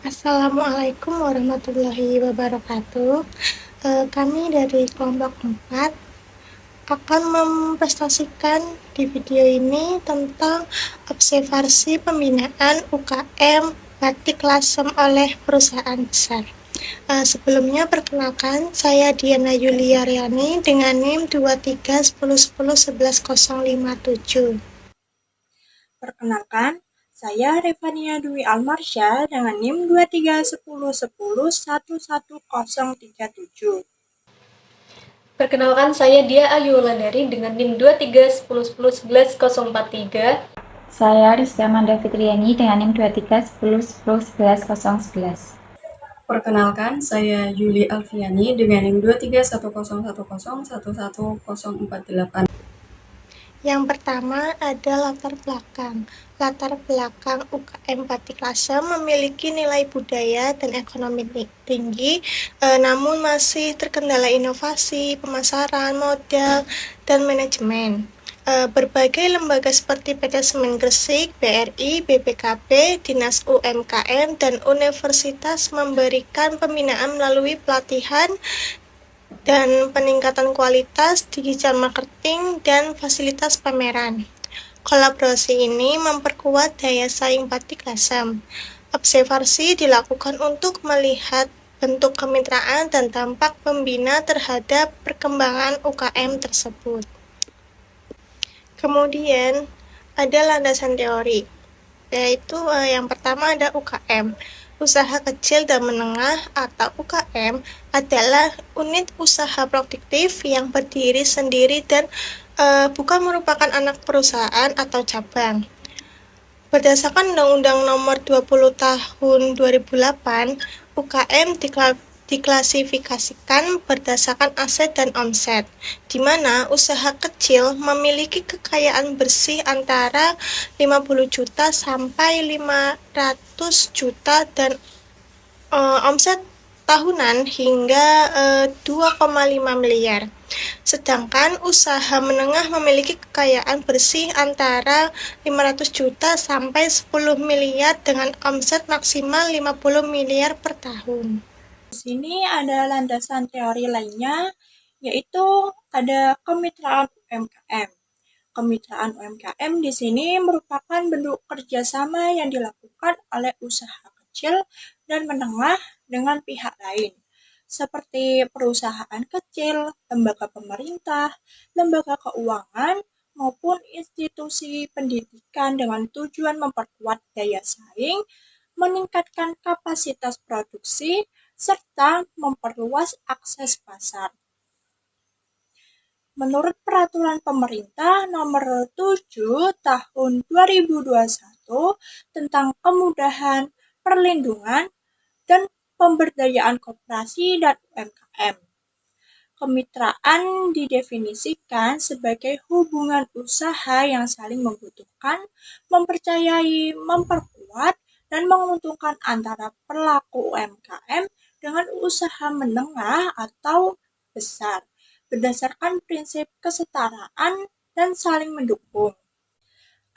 Assalamualaikum warahmatullahi wabarakatuh. Kami dari kelompok 4 akan mempresentasikan di video ini tentang observasi pembinaan UKM Batik Lasem oleh perusahaan besar. Sebelumnya perkenalkan, saya Diana Yulia Riani dengan NIM 2310111057. Perkenalkan, saya Revania Dwi Almarsya dengan NIM 231011111037. Perkenalkan, saya Dia Ayu Wulandari dengan NIM 2310111143. Saya Rizka Amanda Fitriani dengan NIM 2310111111. Perkenalkan, saya Yuli Alfiani dengan NIM 231011111048. Yang pertama ada latar belakang. Latar belakang UKM Batik Lasem memiliki nilai budaya dan ekonomi tinggi, namun masih terkendala inovasi, pemasaran, modal, dan manajemen. Berbagai lembaga seperti PT Semen Gresik, BRI, BPKB, Dinas UMKM, dan universitas memberikan pembinaan melalui pelatihan dan peningkatan kualitas, digital marketing, dan fasilitas pameran. Kolaborasi ini memperkuat daya saing Batik Lasem. Observasi dilakukan untuk melihat bentuk kemitraan dan dampak pembina terhadap perkembangan UKM tersebut. Kemudian ada landasan teori, yaitu yang pertama ada UKM. Usaha kecil dan menengah atau UKM adalah unit usaha produktif yang berdiri sendiri dan bukan merupakan anak perusahaan atau cabang. Berdasarkan Undang-Undang Nomor 20 Tahun 2008, UKM diklasifikasikan berdasarkan aset dan omset, di mana usaha kecil memiliki kekayaan bersih antara 50 juta sampai 500 juta dan omset tahunan hingga 2,5 miliar. Sedangkan usaha menengah memiliki kekayaan bersih antara 500 juta sampai 10 miliar dengan omset maksimal 50 miliar per tahun. Di sini ada landasan teori lainnya, yaitu ada kemitraan UMKM. Kemitraan UMKM di sini merupakan bentuk kerjasama yang dilakukan oleh usaha kecil dan menengah dengan pihak lain, seperti perusahaan kecil, lembaga pemerintah, lembaga keuangan, maupun institusi pendidikan dengan tujuan memperkuat daya saing, meningkatkan kapasitas produksi, serta memperluas akses pasar. Menurut Peraturan Pemerintah Nomor 7 Tahun 2021 tentang kemudahan, perlindungan, dan pemberdayaan koperasi dan UMKM. Kemitraan didefinisikan sebagai hubungan usaha yang saling membutuhkan, mempercayai, memperkuat, dan menguntungkan antara pelaku UMKM dengan usaha menengah atau besar, berdasarkan prinsip kesetaraan dan saling mendukung.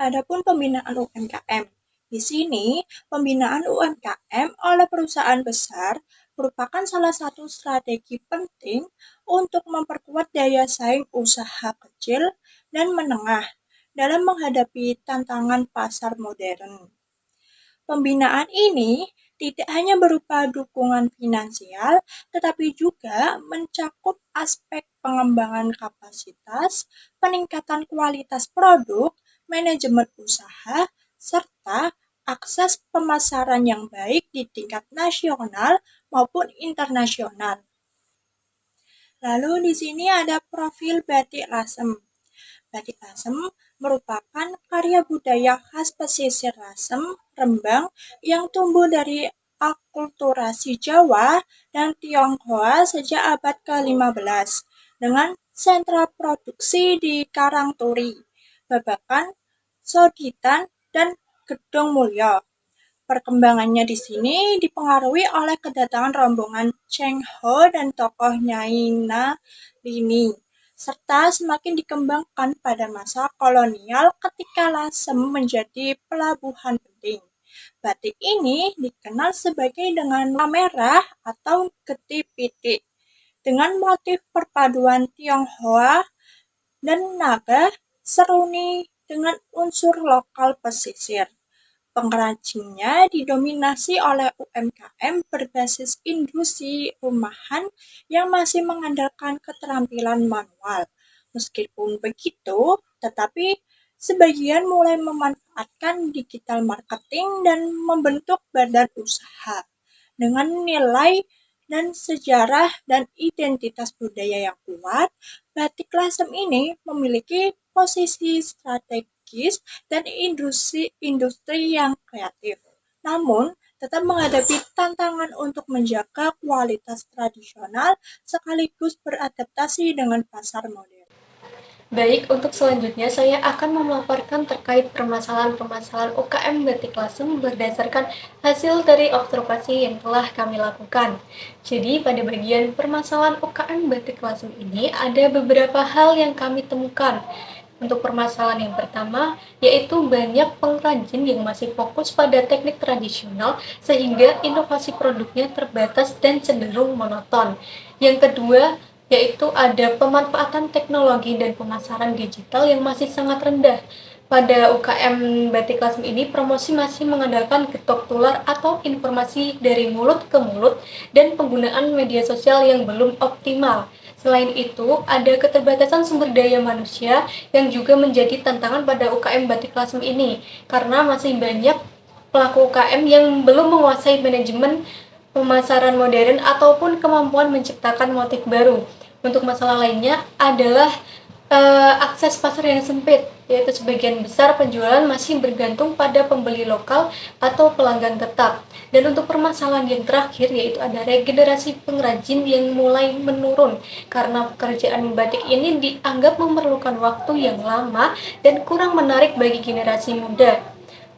Adapun pembinaan UMKM. Di sini, pembinaan UMKM oleh perusahaan besar merupakan salah satu strategi penting untuk memperkuat daya saing usaha kecil dan menengah dalam menghadapi tantangan pasar modern. Pembinaan ini tidak hanya berupa dukungan finansial, tetapi juga mencakup aspek pengembangan kapasitas, peningkatan kualitas produk, manajemen usaha, serta akses pemasaran yang baik di tingkat nasional maupun internasional. Lalu di sini ada profil Batik Lasem. Batik Lasem merupakan karya budaya khas pesisir Lasem, Rembang yang tumbuh dari akulturasi Jawa dan Tionghoa sejak abad ke-15 dengan sentra produksi di Karangturi, Babakan, Soditan, dan Gedong Mulyo. Perkembangannya di sini dipengaruhi oleh kedatangan rombongan Cheng Ho dan tokoh Nyai Na Lini, serta semakin dikembangkan pada masa kolonial ketika Lasem menjadi pelabuhan penting. Batik ini dikenal sebagai dengan warna merah atau getih pitik dengan motif perpaduan Tionghoa dan Naga seruni dengan unsur lokal pesisir. Pengrajinnya didominasi oleh UMKM berbasis industri rumahan yang masih mengandalkan keterampilan manual. Meskipun begitu, tetapi sebagian mulai memanfaatkan digital marketing dan membentuk badan usaha dengan nilai dan sejarah dan identitas budaya yang kuat. Batik Lasem ini memiliki posisi strategis dan industri yang kreatif, namun tetap menghadapi tantangan untuk menjaga kualitas tradisional sekaligus beradaptasi dengan pasar modern. Baik, untuk selanjutnya saya akan memaparkan terkait permasalahan-permasalahan UKM Batik Lasem berdasarkan hasil dari observasi yang telah kami lakukan. Jadi, pada bagian permasalahan UKM Batik Lasem ini ada beberapa hal yang kami temukan. Untuk permasalahan yang pertama, yaitu banyak pengrajin yang masih fokus pada teknik tradisional sehingga inovasi produknya terbatas dan cenderung monoton. Yang kedua, yaitu ada pemanfaatan teknologi dan pemasaran digital yang masih sangat rendah. Pada UKM Batik Lasem ini, promosi masih mengandalkan getok tular atau informasi dari mulut ke mulut dan penggunaan media sosial yang belum optimal. Selain itu, ada keterbatasan sumber daya manusia yang juga menjadi tantangan pada UKM Batik Lasem ini, karena masih banyak pelaku UKM yang belum menguasai manajemen pemasaran modern ataupun kemampuan menciptakan motif baru. Untuk masalah lainnya adalah akses pasar yang sempit, yaitu sebagian besar penjualan masih bergantung pada pembeli lokal atau pelanggan tetap. Dan untuk permasalahan yang terakhir, yaitu ada regenerasi pengrajin yang mulai menurun, karena pekerjaan batik ini dianggap memerlukan waktu yang lama dan kurang menarik bagi generasi muda.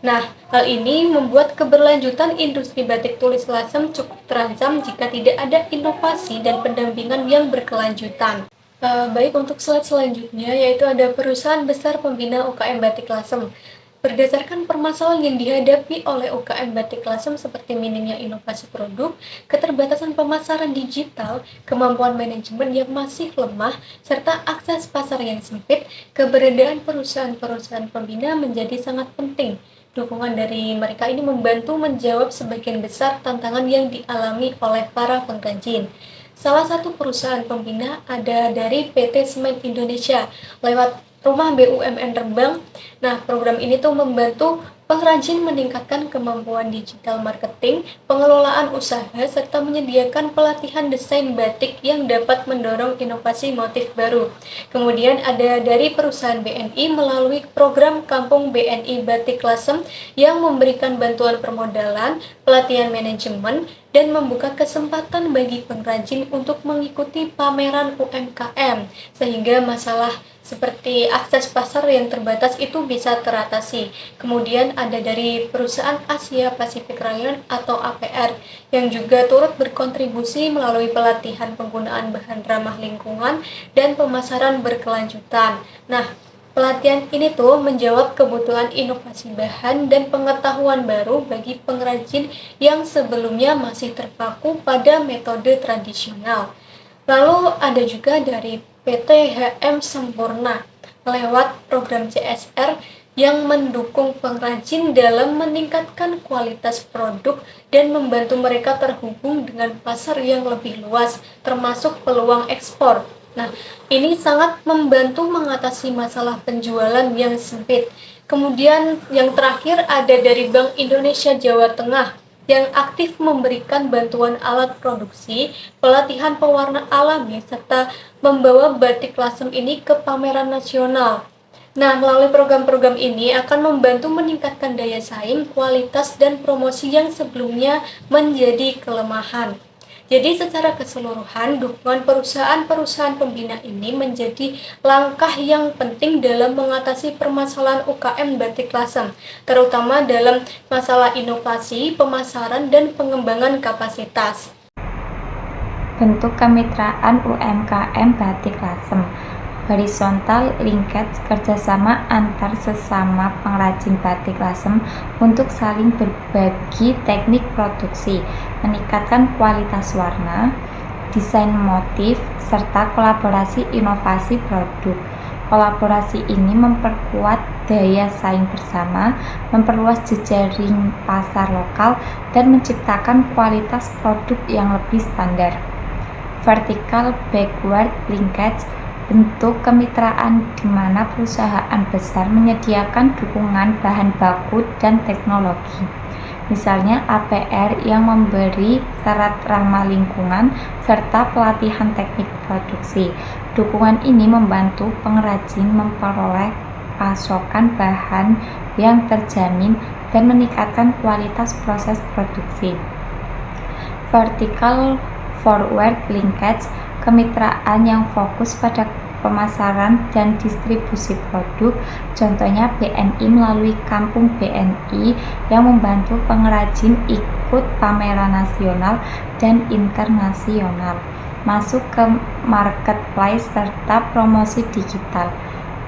Nah, hal ini membuat keberlanjutan industri batik tulis Lasem cukup terancam jika tidak ada inovasi dan pendampingan yang berkelanjutan. Baik, untuk slide selanjutnya, yaitu ada perusahaan besar pembina UKM Batik Lasem. Berdasarkan permasalahan yang dihadapi oleh UKM Batik Lasem seperti minimnya inovasi produk, keterbatasan pemasaran digital, kemampuan manajemen yang masih lemah, serta akses pasar yang sempit, keberadaan perusahaan-perusahaan pembina menjadi sangat penting. Dukungan dari mereka ini membantu menjawab sebagian besar tantangan yang dialami oleh para pengrajin. Salah satu perusahaan pembina ada dari PT Semen Indonesia lewat Rumah BUMN Rembang. Nah, program ini tuh membantu pengrajin meningkatkan kemampuan digital marketing, pengelolaan usaha, serta menyediakan pelatihan desain batik yang dapat mendorong inovasi motif baru. Kemudian ada dari perusahaan BNI melalui program Kampung BNI Batik Lasem yang memberikan bantuan permodalan, pelatihan manajemen, dan membuka kesempatan bagi pengrajin untuk mengikuti pameran UMKM, sehingga masalah seperti akses pasar yang terbatas itu bisa teratasi. Kemudian ada dari perusahaan Asia Pacific Rayon atau APR yang juga turut berkontribusi melalui pelatihan penggunaan bahan ramah lingkungan dan pemasaran berkelanjutan. Nah, pelatihan ini tuh menjawab kebutuhan inovasi bahan dan pengetahuan baru bagi pengrajin yang sebelumnya masih terpaku pada metode tradisional. Lalu ada juga dari PT HM Sempurna lewat program CSR yang mendukung pengrajin dalam meningkatkan kualitas produk dan membantu mereka terhubung dengan pasar yang lebih luas, termasuk peluang ekspor. Nah, ini sangat membantu mengatasi masalah penjualan yang sempit. Kemudian yang terakhir ada dari Bank Indonesia Jawa Tengah yang aktif memberikan bantuan alat produksi, pelatihan pewarna alami, serta membawa batik Lasem ini ke pameran nasional. Nah, melalui program-program ini akan membantu meningkatkan daya saing, kualitas, dan promosi yang sebelumnya menjadi kelemahan. Jadi secara keseluruhan, dukungan perusahaan-perusahaan pembina ini menjadi langkah yang penting dalam mengatasi permasalahan UKM Batik Lasem, terutama dalam masalah inovasi, pemasaran, dan pengembangan kapasitas. Bentuk kemitraan UMKM Batik Lasem. Horizontal linkage kerjasama antar sesama pengrajin batik lasem untuk saling berbagi teknik produksi, meningkatkan kualitas warna, desain motif, serta kolaborasi inovasi produk. Kolaborasi ini memperkuat daya saing bersama, memperluas jejaring pasar lokal, dan menciptakan kualitas produk yang lebih standar. Vertical backward linkage, bentuk kemitraan di mana perusahaan besar menyediakan dukungan bahan baku dan teknologi. Misalnya APR yang memberi syarat ramah lingkungan serta pelatihan teknik produksi. Dukungan ini membantu pengrajin memperoleh pasokan bahan yang terjamin dan meningkatkan kualitas proses produksi. Vertical forward linkage, kemitraan yang fokus pada pemasaran dan distribusi produk, contohnya BNI melalui Kampung BNI yang membantu pengrajin ikut pameran nasional dan internasional, masuk ke marketplace serta promosi digital.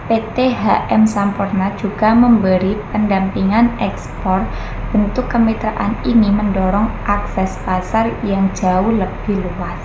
PT HM Sampurna juga memberi pendampingan ekspor. Bentuk kemitraan ini mendorong akses pasar yang jauh lebih luas.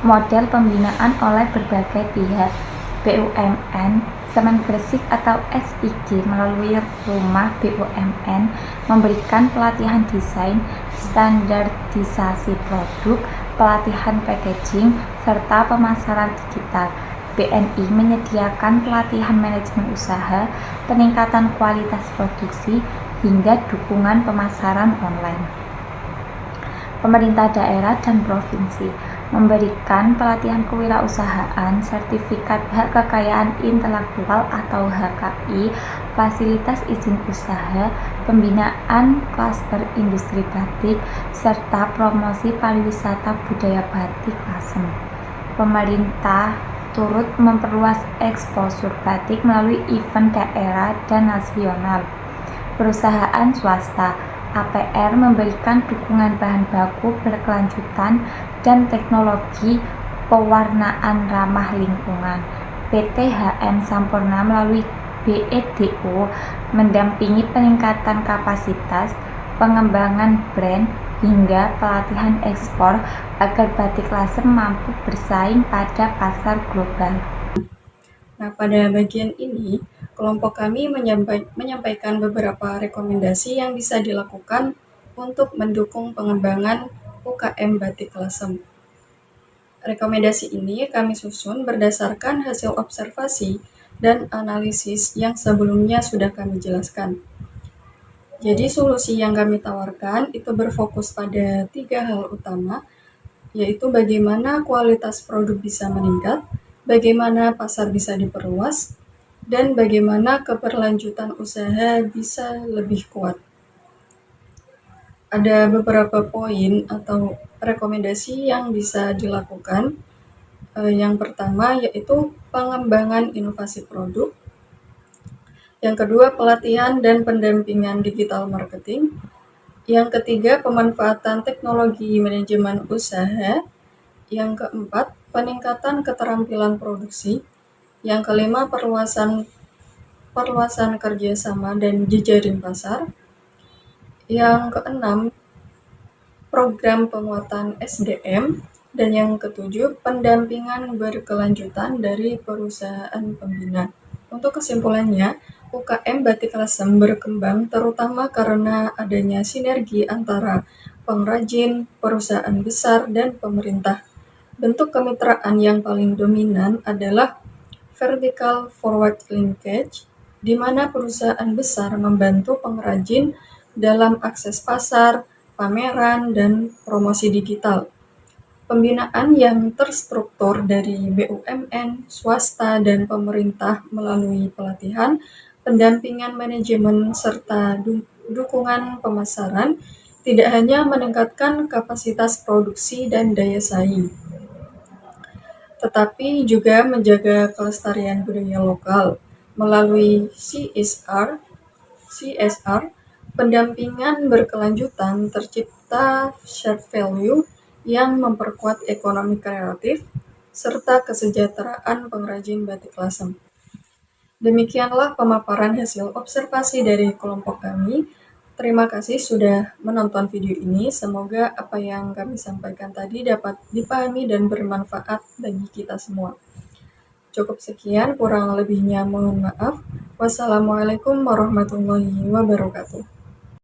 Model pembinaan oleh berbagai pihak, BUMN, Semen Gresik atau SIG melalui Rumah BUMN memberikan pelatihan desain, standarisasi produk, pelatihan packaging, serta pemasaran digital. BNI menyediakan pelatihan manajemen usaha, peningkatan kualitas produksi, hingga dukungan pemasaran online. Pemerintah daerah dan provinsi memberikan pelatihan kewirausahaan, sertifikat hak kekayaan intelektual atau HKI, fasilitas izin usaha, pembinaan klaster industri batik, serta promosi pariwisata budaya batik Lasem. Pemerintah turut memperluas eksposur batik melalui event daerah dan nasional. Perusahaan swasta APR memberikan dukungan bahan baku berkelanjutan dan teknologi pewarnaan ramah lingkungan. PT HM Sampurna melalui BEDO mendampingi peningkatan kapasitas, pengembangan brand, hingga pelatihan ekspor agar batik Lasem mampu bersaing pada pasar global. Nah, pada bagian ini, kelompok kami menyampaikan beberapa rekomendasi yang bisa dilakukan untuk mendukung pengembangan UKM batik Lasem. Rekomendasi ini kami susun berdasarkan hasil observasi dan analisis yang sebelumnya sudah kami jelaskan. Jadi solusi yang kami tawarkan itu berfokus pada 3 hal utama, yaitu bagaimana kualitas produk bisa meningkat, bagaimana pasar bisa diperluas, dan bagaimana keberlanjutan usaha bisa lebih kuat. Ada beberapa poin atau rekomendasi yang bisa dilakukan. Yang pertama yaitu pengembangan inovasi produk. Yang kedua, pelatihan dan pendampingan digital marketing. Yang ketiga, pemanfaatan teknologi manajemen usaha. Yang keempat, peningkatan keterampilan produksi. Yang kelima, perluasan kerjasama dan jejaring pasar. Yang keenam, program penguatan SDM. Dan yang ketujuh, pendampingan berkelanjutan dari perusahaan pembina. Untuk kesimpulannya, UKM Batik Lasem berkembang terutama karena adanya sinergi antara pengrajin, perusahaan besar, dan pemerintah. Bentuk kemitraan yang paling dominan adalah vertical forward linkage, di mana perusahaan besar membantu pengrajin dalam akses pasar, pameran, dan promosi digital. Pembinaan yang terstruktur dari BUMN, swasta, dan pemerintah melalui pelatihan, pendampingan manajemen, serta dukungan pemasaran tidak hanya meningkatkan kapasitas produksi dan daya saing, tetapi juga menjaga kelestarian budaya lokal. Melalui CSR, pendampingan berkelanjutan tercipta shared value yang memperkuat ekonomi kreatif, serta kesejahteraan pengrajin batik lasem. Demikianlah pemaparan hasil observasi dari kelompok kami. Terima kasih sudah menonton video ini. Semoga apa yang kami sampaikan tadi dapat dipahami dan bermanfaat bagi kita semua. Cukup sekian, kurang lebihnya mohon maaf. Wassalamualaikum warahmatullahi wabarakatuh.